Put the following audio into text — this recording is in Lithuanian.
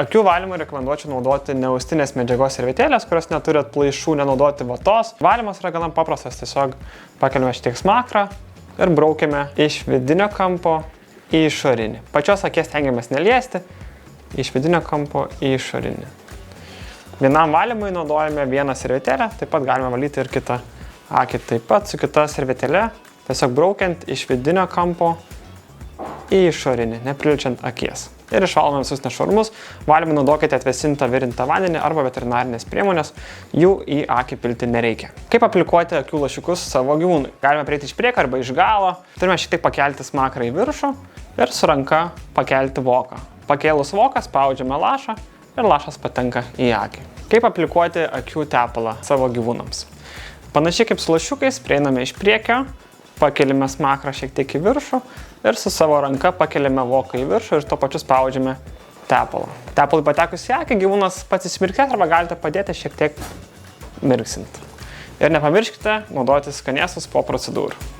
Akių valymui rekomenduočiau naudoti neaustinės medžiagos servetėlės, kurios neturi atplaišų, nenaudoti vatos. Valymas yra gana paprastas, tiesiog pakeliame šiek smakrą ir braukiame iš vidinio kampo į išorinį. Pačios akies stengiamės neliesti, iš vidinio kampo į išorinį. Vienam valymui naudojame vieną servetėlę, taip pat galime valyti ir kitą akį. Taip pat su kita servetėle, tiesiog braukiant iš vidinio kampo į išorinį, nepriliečiant akies. Ir išvalome visus nešvarumus. Valymui naudokite atvėsintą virintą vandenį arba veterinarinės priemonės, jų į akį pilti nereikia. Kaip aplikuoti akių lašiukus savo gyvūnui? Galime prieiti iš priekio arba iš galo. Turime šiek tiek pakelti smakrą į viršų ir su ranka pakelti voką. Pakėlus voką spaudžiame lašą ir lašas patenka į akį. Kaip aplikuoti akių tepalą savo gyvūnams? Panašiai kaip su lašiukais, prieiname iš priekio, pakelime smakrą šiek tiek į viršų ir su savo ranka pakelime voką į viršų ir tuo pačiu spaudžiame tepalą. Tepalui patekus į akį gyvūnas pats įsmirksės arba galite padėti šiek tiek mirksint. Ir nepamirškite naudoti skanėstus po procedūrų.